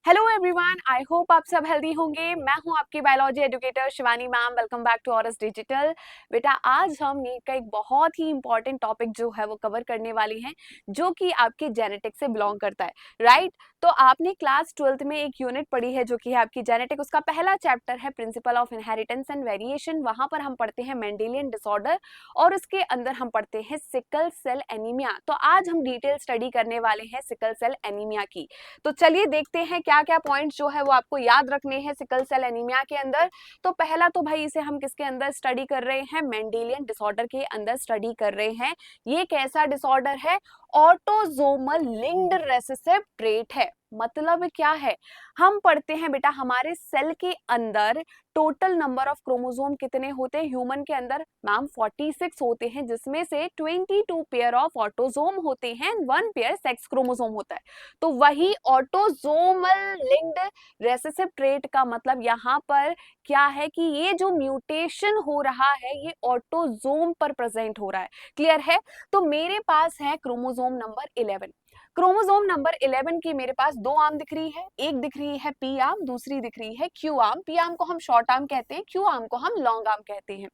Hello everyone, I hope आप सब healthy होंगे। मैं हूं आपकी biology educator Shivani ma'am. Welcome back to Auras digital. बेटा, आज हम नीट का एक बहुत ही इंपॉर्टेंट टॉपिक जो है वो कवर करने वाली हैं, जो कि आपके जेनेटिक्स से बिलोंग करता है, राइट। तो आपने क्लास 12th में एक यूनिट पढ़ी है जो कि है आपकी जेनेटिक। उसका पहला चैप्टर है principle of inheritance and variation. वहां पर हम पढ़ते हैं मेंडेलियन डिसऑर्डर और उसके अंदर हम पढ़ते हैं सिकल सेल एनीमिया। तो आज हम डिटेल स्टडी करने वाले हैं सिकल सेल एनीमिया की। तो चलिए देखते हैं क्या क्या पॉइंट्स जो है वो आपको याद रखने हैं सिकल सेल एनीमिया के अंदर। तो पहला तो भाई इसे हम किसके अंदर स्टडी कर रहे हैं? मेंडेलियन डिसऑर्डर के अंदर स्टडी कर रहे हैं। ये कैसा डिसऑर्डर है? ऑटोसोमल लिंक्ड रेसेसिव ट्रेट है। मतलब क्या है? हम पढ़ते हैं बेटा हमारे सेल के अंदर टोटल नंबर ऑफ क्रोमोसोम कितने होते हैं ह्यूमन के अंदर? मैम 46 होते हैं, जिसमें से 22 पेयर ऑफ ऑटोसोम होते हैं, 1 पेयर सेक्स क्रोमोसोम होता है। तो वही ऑटोसोमल लिंक्ड रेसेसिव ट्रेट का मतलब यहाँ पर क्या है कि ये जो म्यूटेशन हो रहा है ये ऑटोसोम पर प्रेजेंट हो रहा है। क्लियर है? तो मेरे पास है क्रोमोसोम नंबर 11। क्रोमोसोम नंबर 11 की मेरे पास दो आर्म दिख रही है, एक दिख रही है पी आर्म, दूसरी दिख रही है क्यू आर्म। पी आर्म को हम शॉर्ट आर्म कहते हैं, क्यू आर्म को हम लॉन्ग आर्म कहते हैं।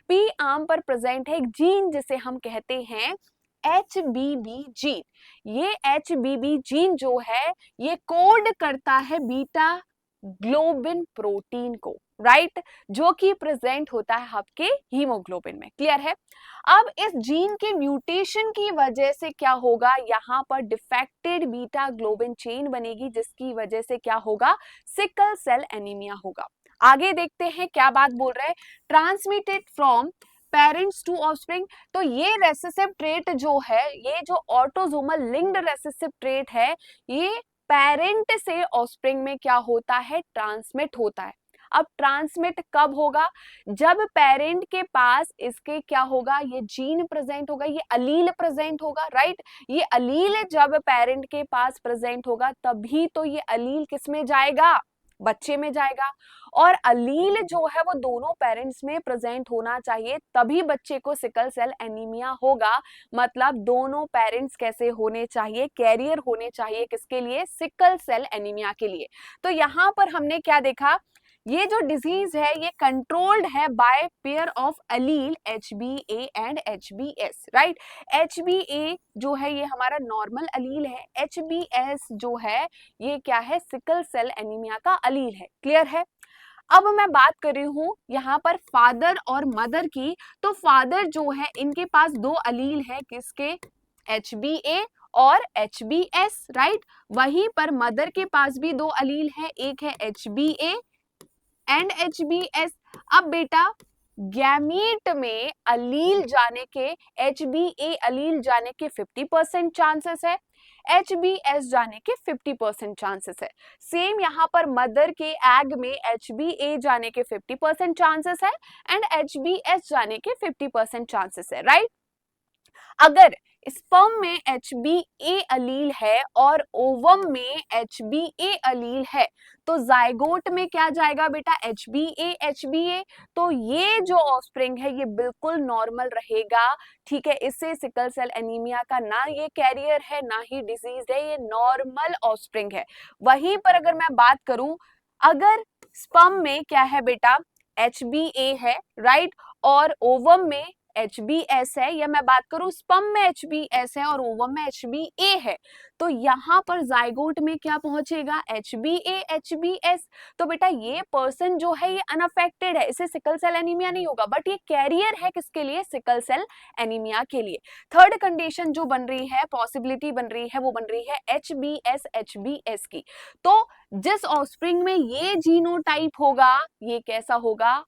पी आर्म पर प्रेजेंट है एक जीन जिसे हम कहते हैं HBB जीन। ये HBB जीन जो है ये कोड करता है बीटा ग्लोबिन प्रोटीन को, राइट, जो कि प्रेजेंट होता है आपके हीमोग्लोबिन में। क्लियर है? अब इस जीन के म्यूटेशन की वजह से क्या होगा? यहाँ पर डिफेक्टेड बीटा ग्लोबिन चेन बनेगी, जिसकी वजह से क्या होगा? सिकल सेल एनीमिया होगा। आगे देखते हैं क्या बात बोल रहे हैं। Transmitted from parents to offspring. तो ये रेसेसिव ट्रेट जो है, ये जो ऑटोसोमल लिंक्ड रेसेसिव ट्रेट है, ये पेरेंट से ऑफस्प्रिंग में क्या होता है? ट्रांसमिट होता है। अब ट्रांसमिट कब होगा? जब पेरेंट के पास इसके क्या होगा? ये जीन प्रेजेंट होगा, ये अलील प्रेजेंट होगा, राइट। ये अलील जब पेरेंट के पास प्रेजेंट होगा तभी तो ये अलील किस में जाएगा? बच्चे में जाएगा। और अलील जो है वो दोनों पेरेंट्स में प्रेजेंट होना चाहिए, तभी बच्चे को सिकल सेल एनीमिया होगा। मतलब दोनों पेरेंट्स कैसे होने चाहिए? कैरियर होने चाहिए। किसके लिए? सिकल सेल एनीमिया के लिए। तो यहाँ पर हमने क्या देखा? ये जो डिजीज है ये कंट्रोल्ड है by pair of allele HBA and HBS, right. HBA जो है ये हमारा नॉर्मल अलील है, HBS जो है ये क्या है? सिकल सेल एनीमिया का अलील है। क्लियर है? अब मैं बात कर रही हूं यहाँ पर फादर और मदर की। तो फादर जो है इनके पास दो अलील है, किसके? HBA और HBS, राइट। वहीं पर मदर के पास भी दो अलील है, एक है HBA एंड HBS। अब बेटा गैमीट में अलील जाने के, HBA अलील जाने के 50% चांसेस है, HBS जाने के 50% चांसेस है। सेम यहाँ पर मदर के एग में HBA जाने के 50% चांसेस है एंड HBS जाने के 50% चांसेस है, राइट। अगर स्पर्म में HBA अलील है और ओवम में HBA अलील है तो जायगोट में क्या जाएगा बेटा? HBA। तो ये जो ऑफस्प्रिंग है ये बिल्कुल नॉर्मल रहेगा। ठीक है, इससे सिकल सेल एनीमिया का ना ये कैरियर है ना ही डिजीज है, ये नॉर्मल ऑफस्प्रिंग है। वहीं पर अगर मैं बात करूं, अगर स्पर्म में क्या है बेटा? HBA है, राइट, और ओवम में HBS है, या मैं बात करूं स्पर्म में HBS है और ओवम में HBA है, तो यहां पर जाइगोट में क्या पहुंचेगा? HBA HBS। तो बेटा ये पर्सन जो है ये अनअफेक्टेड है, इसे सिकल सेल एनीमिया नहीं होगा, बट ये कैरियर है किसके लिए? सिकल सेल एनीमिया के लिए। थर्ड कंडीशन जो बन रही है, पॉसिबिलिटी बन रही है, वो बन रही है HBS HBS की। तो जिस ऑफस्प्रिंग में ये जीनोटाइप होगा ये कैसा होगा?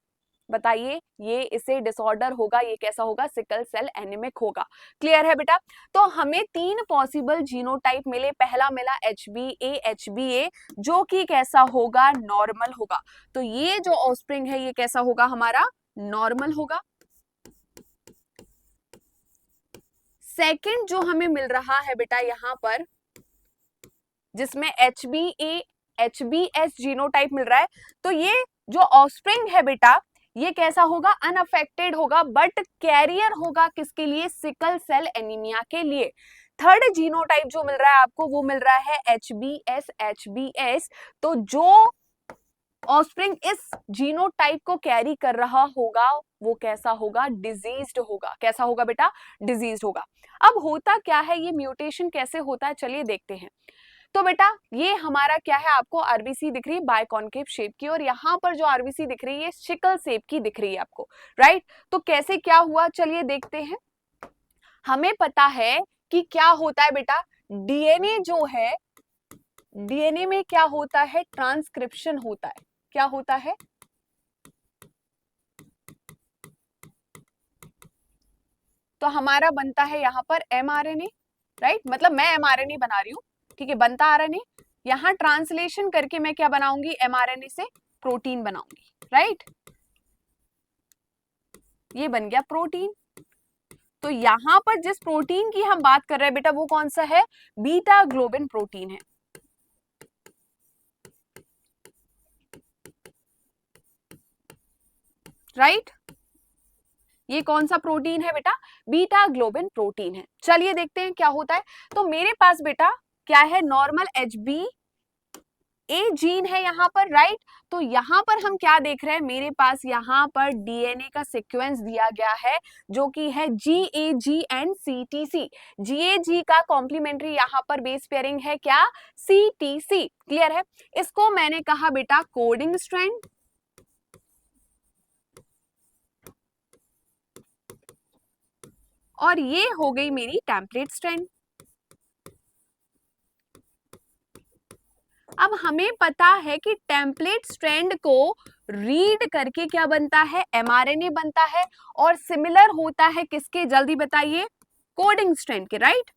बताइए, ये इसे डिसऑर्डर होगा, ये कैसा होगा? सिकल सेल एनीमिक होगा। क्लियर है बेटा? तो हमें तीन पॉसिबल जीनोटाइप मिले। पहला मिला HBA HBA जो कि कैसा होगा? नॉर्मल होगा। तो ये जो ऑफस्प्रिंग है ये कैसा होगा? हमारा नॉर्मल होगा। सेकंड जो हमें मिल रहा है बेटा यहाँ पर, जिसमें HBA HBS जीनोटाइप मिल रहा है, तो ये जो ऑफस्प्रिंग है बेटा ये कैसा होगा? अनअफेक्टेड होगा, बट कैरियर होगा किसके लिए? सिकल सेल एनीमिया के लिए। थर्ड जीनोटाइप जो मिल रहा है आपको वो मिल रहा है HbS। तो जो ऑफस्प्रिंग इस जीनोटाइप को कैरी कर रहा होगा वो कैसा होगा, डिजीज्ड होगा। कैसा होगा बेटा, डिजीज्ड होगा। अब होता क्या है, ये म्यूटेशन कैसे होता है, चलिए देखते हैं। तो बेटा ये हमारा क्या है, आपको आरबीसी दिख रही है बायकॉन्केव शेप की, और यहाँ पर जो आरबीसी दिख रही है शिकल शेप की दिख रही है आपको, राइट। तो कैसे क्या हुआ, चलिए देखते हैं। हमें पता है कि क्या होता है बेटा, डीएनए जो है, डीएनए में क्या होता है, ट्रांसक्रिप्शन होता है। क्या होता है, तो हमारा बनता है यहाँ पर एमआरएनए, राइट। मतलब मैं एमआरएनए बना रही हूँ, ठीक है, बनता आरएनए। यहाँ ट्रांसलेशन करके मैं क्या बनाऊंगी, एमआरएनए से प्रोटीन बनाऊंगी, राइट। ये बन गया प्रोटीन। तो यहाँ पर जिस प्रोटीन की हम बात कर रहे हैं बेटा वो कौन सा है, बीटा ग्लोबिन प्रोटीन है, राइट। ये कौन सा प्रोटीन है बेटा, बीटा ग्लोबिन प्रोटीन है। चलिए देखते हैं क्या होता है। तो मेरे पास बेटा क्या है, नॉर्मल HbA जीन है यहाँ पर, राइट। तो यहाँ पर हम क्या देख रहे हैं, मेरे पास यहाँ पर डीएनए का सीक्वेंस दिया गया है जो कि है GAG एंड CTC। GAG का कॉम्प्लीमेंट्री यहाँ पर बेस पेयरिंग है क्या, CTC। क्लियर है। इसको मैंने कहा बेटा कोडिंग स्ट्रैंड, और ये हो गई मेरी टेम्पलेट स्ट्रैंड। अब हमें पता है कि टेम्पलेट स्ट्रैंड को रीड करके क्या बनता है, एमआरएनए बनता है, और सिमिलर होता है किसके, जल्दी बताइए, कोडिंग स्ट्रैंड के, राइट।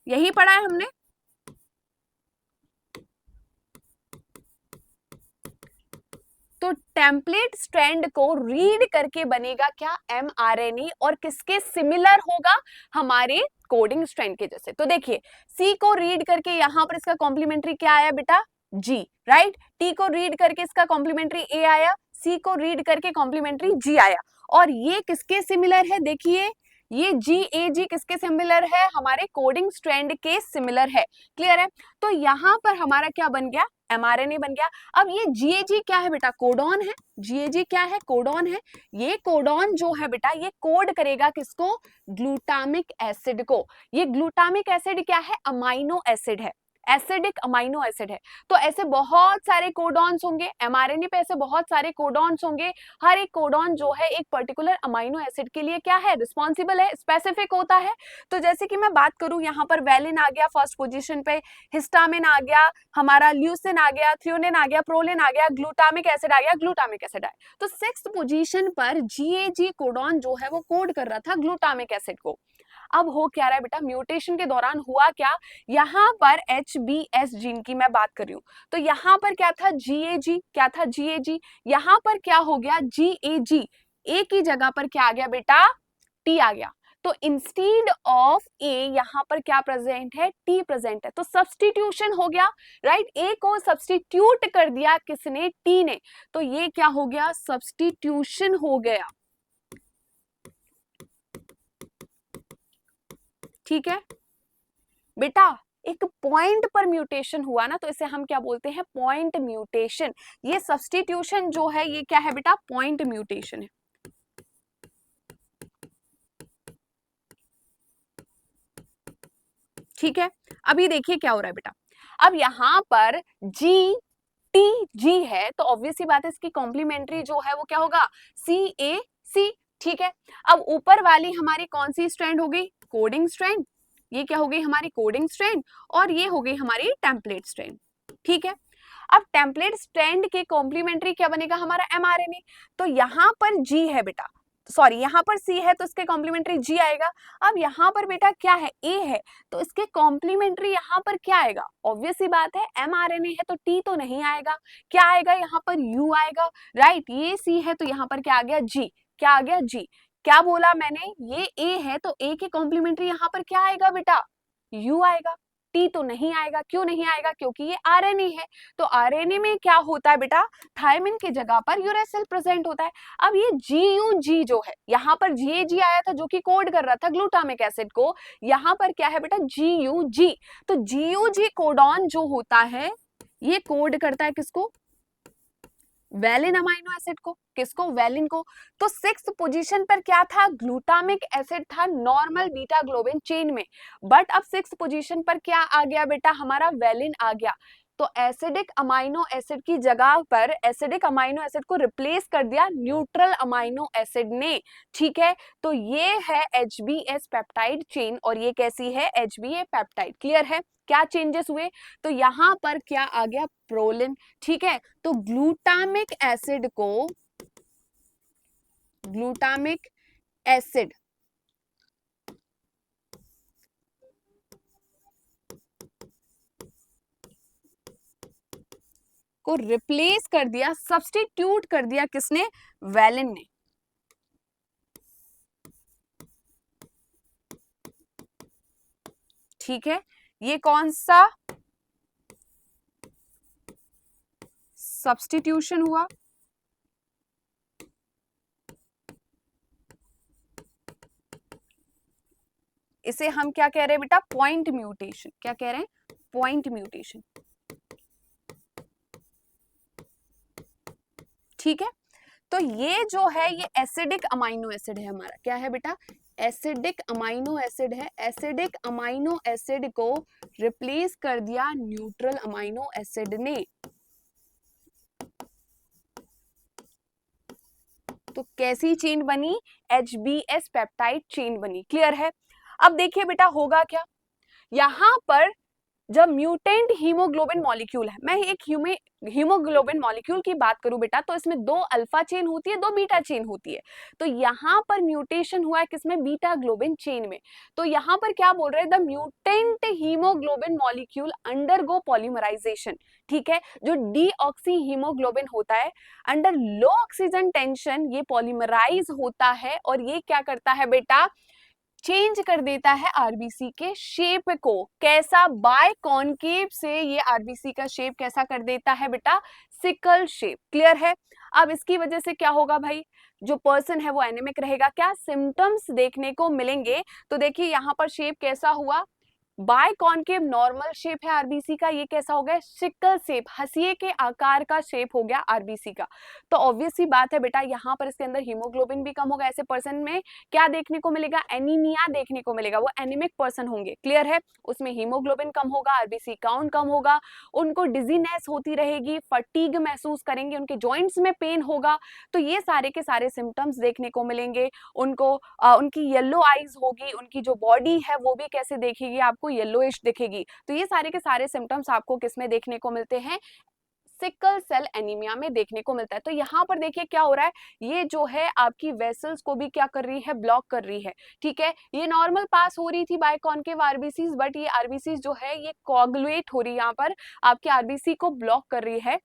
यही पढ़ा है हमने। तो टेम्पलेट स्ट्रैंड को रीड करके बनेगा क्या, एमआरएनए, और किसके सिमिलर होगा, हमारे कोडिंग स्ट्रैंड के जैसे। तो देखिए सी को रीड करके यहां पर इसका कॉम्प्लीमेंट्री क्या आया बेटा, जी, राइट। टी को रीड करके इसका कॉम्प्लीमेंट्री ए आया, सी को रीड करके कॉम्प्लीमेंट्री जी आया, और ये किसके सिमिलर है, देखिए ये GAG किसके सिमिलर है, हमारे कोडिंग स्ट्रैंड के सिमिलर है। क्लियर है। तो यहां पर हमारा क्या बन गया, एमआरएनए बन गया। अब ये GAG क्या है बेटा, कोडॉन है। GAG क्या है, कोडॉन है। ये कोडॉन जो है बेटा ये कोड करेगा किसको, ग्लूटामिक एसिड को। ये ग्लूटामिक एसिड क्या है, अमाइनो एसिड है, एसिडिक अमाइनो एसिड है। तो ऐसे बहुत सारे कोडॉन्स होंगे, एमआरएनए पे ऐसे बहुत सारे कोडॉन्स होंगे। हर एक कोडॉन जो है एक पर्टिकुलर अमाइनो एसिड के लिए क्या है, रिस्पॉन्सिबल है, स्पेसिफिक होता है। तो जैसे कि मैं बात करूं, यहाँ पर वैलिन आ गया फर्स्ट पोजीशन पे, हिस्टामिन आ गया, हमारा ल्यूसिन आ गया, थ्रियोनिन आ गया, प्रोलिन आ गया, ग्लूटामिक एसिड आ गया, ग्लूटामिक एसिड आया। तो सिक्स्थ पोजीशन पर GAG कोडॉन जो है वो कोड कर रहा था ग्लूटामिक एसिड को। अब हो क्या रहा है बेटा, म्यूटेशन के दौरान हुआ क्या, यहाँ पर HbS जीन की मैं बात कर रही हूँ, तो यहाँ पर क्या था, GAG, क्या था GAG, यहाँ पर क्या हो गया, GAG, ए की जगह पर क्या आ गया बेटा, T आ गया। तो इंस्टीड ऑफ ए यहाँ पर क्या प्रेजेंट है, T प्रेजेंट है, तो सब्सटीट्यूशन हो गया, राइट। ए को सब्सटीट्यूट कर दिया किसने, T ने, तो ये क्या हो गया, सब्सटीट्यूशन हो गया। ठीक है बेटा, एक पॉइंट पर म्यूटेशन हुआ ना, तो इसे हम क्या बोलते हैं, पॉइंट म्यूटेशन। ये सब्सटीट्यूशन जो है ये क्या है बेटा, पॉइंट म्यूटेशन है। ठीक है। अभी देखिए क्या हो रहा है बेटा, अब यहां पर GTG है, तो ऑब्वियस सी बात है इसकी कॉम्प्लीमेंट्री जो है वो क्या होगा, CAC। ठीक है। अब ऊपर वाली हमारी कौन सी स्ट्रैंड हो गई, कोडिंग स्ट्रैंड। ये क्या हो गई हमारी कोडिंग स्ट्रैंड, और ये हो गई हमारी टेम्पलेट स्ट्रैंड। ठीक है। अब टेम्पलेट स्ट्रैंड के कॉम्प्लीमेंट्री क्या बनेगा, हमारा एमआरएनए। तो यहाँ पर G है बेटा, सॉरी यहाँ पर C है तो इसके कॉम्प्लीमेंट्री G आएगा। अब यहाँ पर बेटा क्या है, A है, तो इसके कॉम्प्लीमेंट्री यहाँ पर क्या आएगा, ऑब्वियस सी बात है mRNA है तो T तो नहीं आएगा, क्या आएगा यहाँ पर U आएगा, राइट। ये C है तो यहाँ पर क्या आ गया G, क्या आ गया G। क्या बोला मैंने, ये A है तो A के कॉम्प्लीमेंट्री यहाँ पर क्या आएगा बेटा, U आएगा। टी तो नहीं आएगा। क्यों नहीं आएगा? क्योंकि ये आरएनए है। तो आरएनए में क्या होता है बेटा, थायमिन की जगह पर यूरेसिल प्रेजेंट होता है। अब ये जीयूजी जो है, यहाँ पर जीएजी आया था जो कि कोड कर रहा था ग्लूटामिक एसिड को, यहाँ पर क्या है बेटा, जीयूजी। तो जीयूजी कोडॉन जो होता है ये कोड करता है किसको, वैलिन अमाइनो एसिड को। किसको? वैलिन को। तो 6th पोजीशन पर क्या था, ग्लूटामिक एसिड था नॉर्मल बीटा ग्लोबिन चेन में। बट अब 6th पोजीशन पर क्या आ गया बेटा, हमारा वैलिन आ गया। तो एसिडिक अमाइनो एसिड की जगह पर एसिडिक अमाइनो एसिड को रिप्लेस कर दिया न्यूट्रल अमाइनो एसिड ने। ठीक है, तो ये है HBS पेप्टाइड चेन और ये कैसी है, HBA पेप्टाइड। क्लियर है? क्या चेंजेस हुए, तो यहां पर क्या आ गया, प्रोलिन। ठीक है, तो ग्लूटामिक एसिड को, ग्लूटामिक एसिड को रिप्लेस कर दिया, सब्स्टिट्यूट कर दिया किसने, वैलिन ने। ठीक है, ये कौन सा सब्स्टिट्यूशन हुआ, इसे हम क्या कह रहे हैं बेटा, पॉइंट म्यूटेशन। क्या कह रहे हैं, पॉइंट म्यूटेशन। ठीक है, तो ये जो है ये एसिडिक अमाइनो एसिड है हमारा। क्या है बेटा, एसिडिक अमाइनो एसिड है। एसिडिक अमाइनो एसिड को रिप्लेस कर दिया न्यूट्रल अमाइनो एसिड ने। तो कैसी चेन बनी, HBS पेप्टाइड चेन बनी। क्लियर है? अब देखिए बेटा होगा क्या, यहां पर जब म्यूटेंट हीमोग्लोबिन मॉलिक्यूल है, मैं एक हीमोग्लोबिन मॉलिक्यूल की बात करूं बेटा, तो इसमें 2 अल्फा चेन होती है, 2 बीटा चेन होती है। तो यहां पर म्यूटेशन हुआ है किसमें, बीटा ग्लोबिन चेन में। तो यहां पर क्या बोल रहे हैं, the mutant haemoglobin molecule undergo polymerisation. ठीक है, जो डीऑक्सी हीमोग्लोबिन होता है, अंडर लो ऑक्सीजन टेंशन ये पॉलीमराइज होता है और ये क्या करता है बेटा, चेंज कर देता है आरबीसी के शेप को। कैसा, बाय कॉनकेव से ये आरबीसी का शेप कैसा कर देता है बेटा, सिकल शेप। क्लियर है? अब इसकी वजह से क्या होगा भाई, जो पर्सन है वो एनीमिक रहेगा। क्या सिम्टम्स देखने को मिलेंगे, तो देखिए यहाँ पर शेप कैसा हुआ, बाय कॉनकेव नॉर्मल शेप है आरबीसी का, ये कैसा हो गया, सिकल शेप, हंसिए के आकार का शेप हो गया आरबीसी का। तो ऑब्वियस सी बात है बेटा, यहाँ पर इसके अंदर हीमोग्लोबिन भी कम होगा। ऐसे पर्सन में क्या देखने को मिलेगा, एनीमिया देखने को मिलेगा, वो एनीमिक पर्सन होंगे। क्लियर है? उसमें हीमोग्लोबिन कम होगा, आरबीसी काउंट कम होगा, उनको डिजीनेस होती रहेगी, फटीग महसूस करेंगे, उनके जॉइंट्स में पेन होगा। तो ये सारे के सारे सिम्टम्स देखने को मिलेंगे उनको। उनकी येलो आईज होगी, उनकी जो बॉडी है वो भी कैसे देखेगी, आपको येलोइश दिखेगी। तो ये सारे के सारे सिम्टम्स आपको किसमें देखने को मिलते हैं, सिकल सेल एनीमिया में देखने को मिलता है। तो यहाँ पर देखिए क्या हो रहा है, ये जो है आपकी वेसल्स को भी क्या कर रही है, ब्लॉक कर रही है। ठीक है, ये नॉर्मल पास हो रही थी बाय कॉनकेव आरबीसीज, बट ये आरबीसीज जो है ये कोगुलेट हो रही है, यहाँ पर आपके आरबीसी को ब्लॉक कर रही है,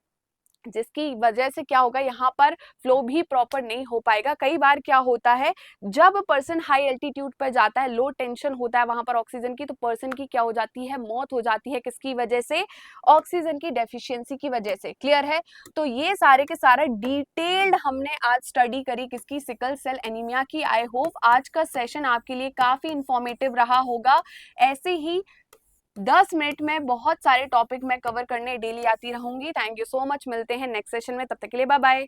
जिसकी वजह से क्या होगा, यहाँ पर फ्लो भी प्रॉपर नहीं हो पाएगा। कई बार क्या होता है, जब पर्सन हाई एल्टीट्यूड पर जाता है, लो टेंशन होता है वहां पर ऑक्सीजन की, तो पर्सन की क्या हो जाती है, मौत हो जाती है। किसकी वजह से, ऑक्सीजन की डेफिशिएंसी की वजह से। क्लियर है? तो ये सारे के सारे डिटेल्ड हमने आज स्टडी करी किसकी, सिकल सेल एनीमिया की। आई होप आज का सेशन आपके लिए काफी इंफॉर्मेटिव रहा होगा। ऐसे ही 10 मिनट में बहुत सारे टॉपिक मैं कवर करने डेली आती रहूंगी। थैंक यू सो मच, मिलते हैं नेक्स्ट सेशन में, तब तक के लिए बाय बाय।